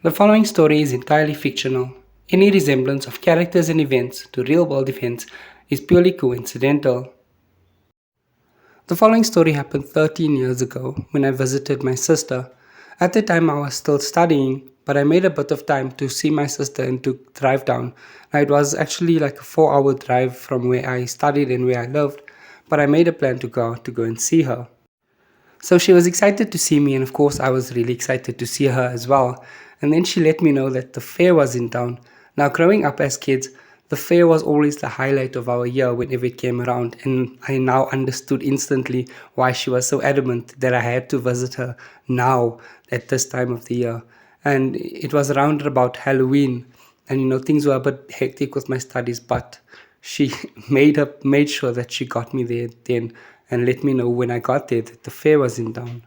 The following story is entirely fictional. Any resemblance of characters and events to real world events is purely coincidental. The following story happened 13 years ago when I visited my sister. At the time, I was still studying, but I made a bit of time to see my sister and to drive down. Now, it was actually like a 4 hour drive from where I studied and where I lived, but I made a plan to go and see her. So she was excited to see me, and of course, I was really excited to see her as well. And then she let me know that the fair was in town. Now, growing up as kids, the fair was always the highlight of our year whenever it came around, and I now understood instantly why she was so adamant that I had to visit her now at this time of the year. And it was around about Halloween, and things were a bit hectic with my studies, but she made sure that she got me there then and let me know when I got there that the fair was in town.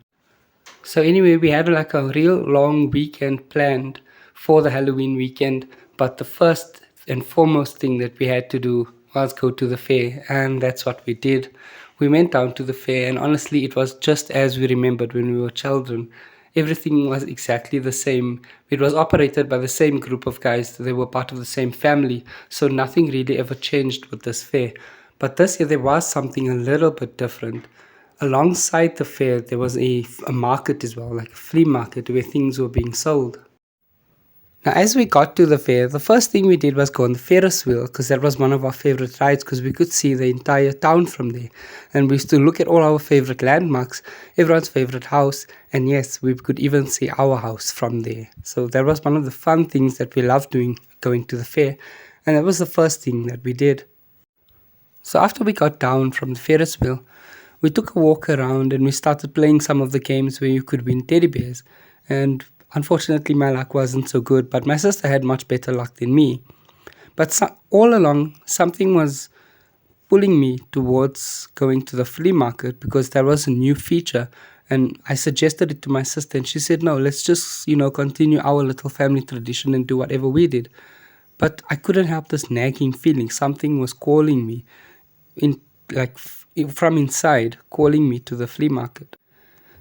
So anyway, we had like a real long weekend planned for the Halloween weekend, but the first and foremost thing that we had to do was go to the fair, and that's what we did. We went down to the fair, and honestly, it was just as we remembered when we were children. Everything was exactly the same. It was operated by the same group of guys. They were part of the same family, so nothing really ever changed with this fair. But this year there was something a little bit different. Alongside the fair, there was a market as well, like a flea market where things were being sold. Now, as we got to the fair, the first thing we did was go on the Ferris wheel because that was one of our favorite rides because we could see the entire town from there. And we used to look at all our favorite landmarks, everyone's favorite house, and yes, we could even see our house from there. So that was one of the fun things that we loved doing, going to the fair. And that was the first thing that we did. So after we got down from the Ferris wheel, we took a walk around and we started playing some of the games where you could win teddy bears. And unfortunately, my luck wasn't so good, but my sister had much better luck than me. But all along, something was pulling me towards going to the flea market because there was a new feature. And I suggested it to my sister, and she said, no, let's just, continue our little family tradition and do whatever we did. But I couldn't help this nagging feeling. Something was calling me in like from inside, calling me to the flea market.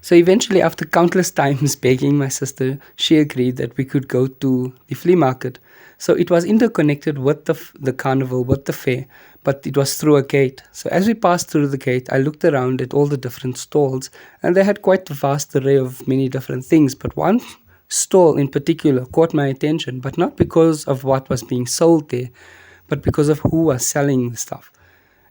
So eventually, after countless times begging my sister, she agreed that we could go to the flea market. So it was interconnected with the carnival, with the fair, but it was through a gate. So as we passed through the gate, I looked around at all the different stalls, and they had quite a vast array of many different things. But one stall in particular caught my attention, but not because of what was being sold there, but because of who was selling the stuff.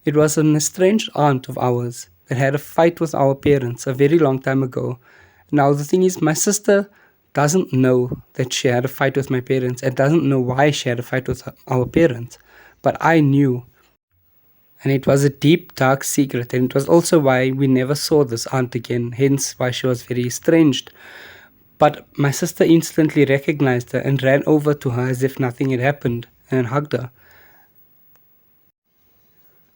It was an estranged aunt of ours that had a fight with our parents a very long time ago. Now, the thing is, my sister doesn't know that she had a fight with my parents and doesn't know why she had a fight with our parents. But I knew. And it was a deep, dark secret. And it was also why we never saw this aunt again, hence why she was very estranged. But my sister instantly recognized her and ran over to her as if nothing had happened and hugged her.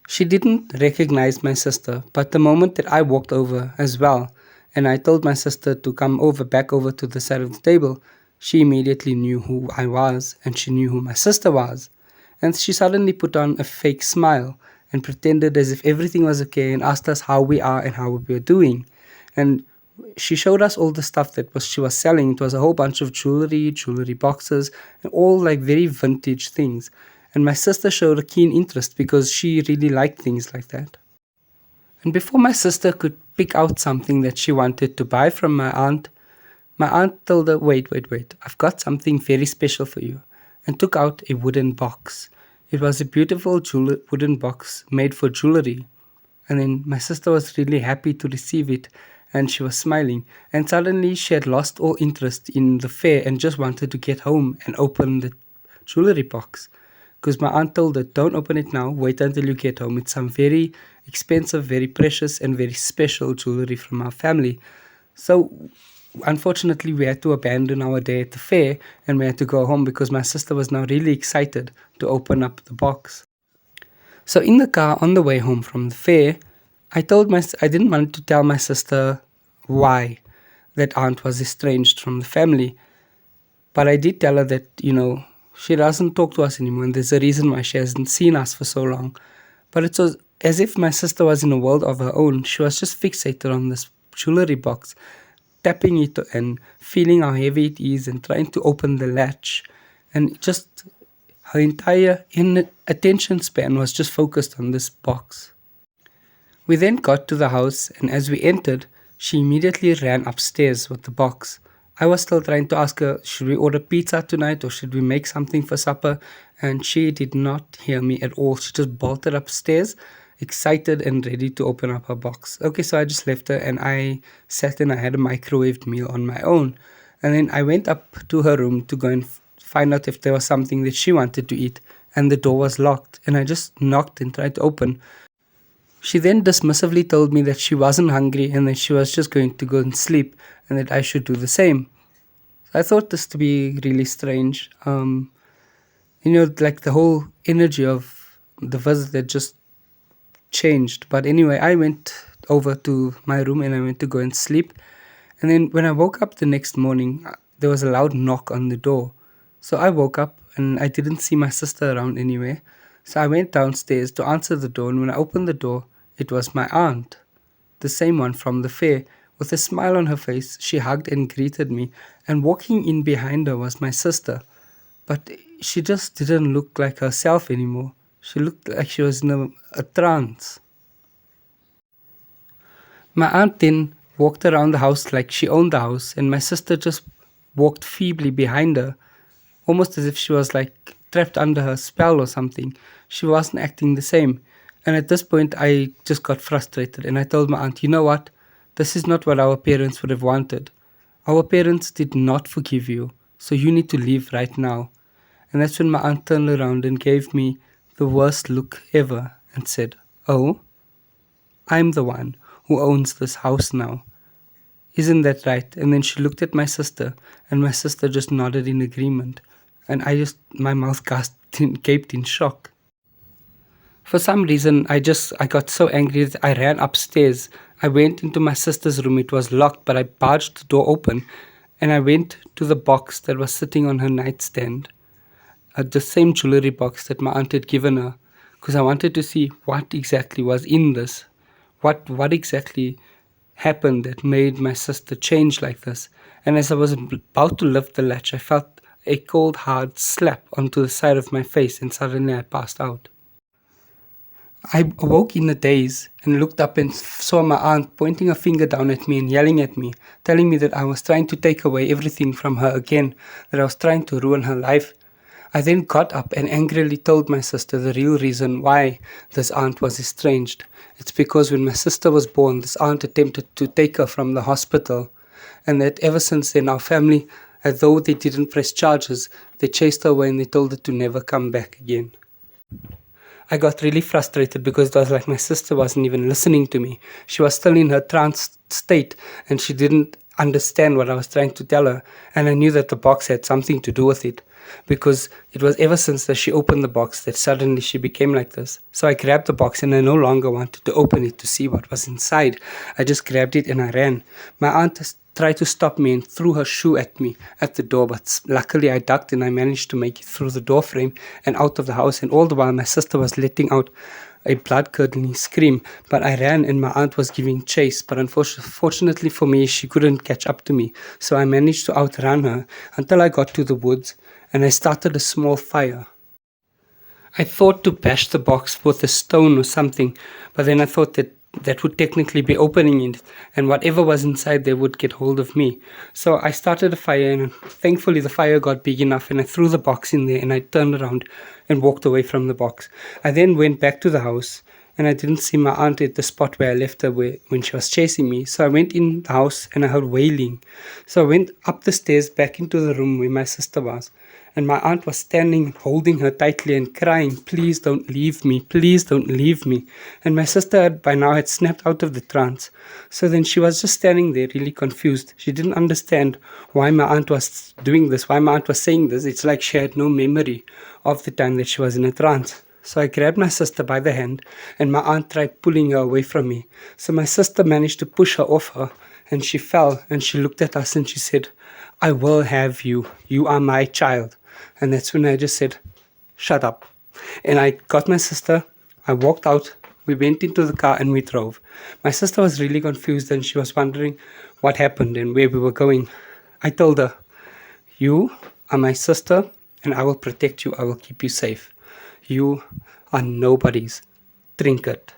She didn't recognize my sister, but the moment that I walked over as well, and I told my sister to come back over to the side of the table, she immediately knew who I was, and she knew who my sister was. And she suddenly put on a fake smile and pretended as if everything was okay and asked us how we are and how we were doing. And she showed us all the stuff that she was selling. It was a whole bunch of jewelry boxes, and all like very vintage things. And my sister showed a keen interest because she really liked things like that. And before my sister could pick out something that she wanted to buy from my aunt told her, wait, I've got something very special for you, and took out a wooden box. It was a beautiful wooden box made for jewelry. And then my sister was really happy to receive it, and she was smiling. And suddenly she had lost all interest in the fair and just wanted to get home and open the jewelry box. Because my aunt told her, don't open it now, wait until you get home. It's some very expensive, very precious, and very special jewelry from our family. So, unfortunately, we had to abandon our day at the fair and we had to go home because my sister was now really excited to open up the box. So, in the car on the way home from the fair, I didn't want to tell my sister why that aunt was estranged from the family. But I did tell her that, she doesn't talk to us anymore, and there's a reason why she hasn't seen us for so long. But it was as if my sister was in a world of her own. She was just fixated on this jewelry box. tapping it and feeling how heavy it is and trying to open the latch. And just her entire attention span was just focused on this box. We then got to the house, and as we entered, she immediately ran upstairs with the box. I was still trying to ask her, should we order pizza tonight or should we make something for supper? And she did not hear me at all. She just bolted upstairs, excited and ready to open up her box. Okay, so I just left her and I sat and I had a microwaved meal on my own. And then I went up to her room to go and find out if there was something that she wanted to eat. And the door was locked. And I just knocked and tried to open. She then dismissively told me that she wasn't hungry and that she was just going to go and sleep and that I should do the same. I thought this to be really strange. Like the whole energy of the visit that just changed. But anyway, I went over to my room and I went to go and sleep. And then when I woke up the next morning, there was a loud knock on the door. So I woke up and I didn't see my sister around anywhere. So I went downstairs to answer the door, and when I opened the door, it was my aunt, the same one from the fair. With a smile on her face, she hugged and greeted me, and walking in behind her was my sister. But she just didn't look like herself anymore. She looked like she was in a trance. My aunt then walked around the house like she owned the house, and my sister just walked feebly behind her, almost as if she was like trapped under her spell or something. She wasn't acting the same. And at this point, I just got frustrated and I told my aunt, you know what? This is not what our parents would have wanted. Our parents did not forgive you, so you need to leave right now. And that's when my aunt turned around and gave me the worst look ever and said, oh, I'm the one who owns this house now. Isn't that right? And then she looked at my sister, and my sister just nodded in agreement. And my mouth gaped in shock. For some reason, I got so angry that I ran upstairs. I went into my sister's room. It was locked, but I barged the door open, and I went to the box that was sitting on her nightstand. The same jewelry box that my aunt had given her, because I wanted to see what exactly was in this. What exactly happened that made my sister change like this. And as I was about to lift the latch, I felt a cold, hard slap onto the side of my face, and suddenly I passed out. I awoke in a daze and looked up and saw my aunt pointing a finger down at me and yelling at me, telling me that I was trying to take away everything from her again, that I was trying to ruin her life. I then got up and angrily told my sister the real reason why this aunt was estranged. It's because when my sister was born, this aunt attempted to take her from the hospital, and that ever since then our family, although they didn't press charges, they chased her away and they told her to never come back again. I got really frustrated because it was like my sister wasn't even listening to me. She was still in her trance state and she didn't understand what I was trying to tell her. And I knew that the box had something to do with it, because it was ever since that she opened the box that suddenly she became like this. So I grabbed the box and I no longer wanted to open it to see what was inside. I just grabbed it and I ran. My aunt tried to stop me and threw her shoe at me at the door, but luckily I ducked and I managed to make it through the door frame and out of the house. And all the while my sister was letting out a blood-curdling scream, but I ran and my aunt was giving chase, but unfortunately for me, she couldn't catch up to me. So I managed to outrun her until I got to the woods and I started a small fire. I thought to bash the box with a stone or something, but then I thought that would technically be opening it, and whatever was inside there would get hold of me. So I started a fire, and thankfully the fire got big enough, and I threw the box in there, and I turned around and walked away from the box. I then went back to the house, and I didn't see my aunt at the spot where I left her when she was chasing me. So I went in the house, and I heard wailing. So I went up the stairs back into the room where my sister was, and my aunt was standing holding her tightly and crying, please don't leave me, please don't leave me. And my sister by now had snapped out of the trance. So then she was just standing there really confused. She didn't understand why my aunt was doing this, why my aunt was saying this. It's like she had no memory of the time that she was in a trance. So I grabbed my sister by the hand and my aunt tried pulling her away from me. So my sister managed to push her off her and she fell and she looked at us and she said, I will have you. You are my child. And that's when I just said, shut up. And I got my sister, I walked out We went into the car and we drove. My sister was really confused and she was wondering what happened and where we were going. I told her, "You are my sister and I will protect you. I will keep you safe. You are nobody's Trinket."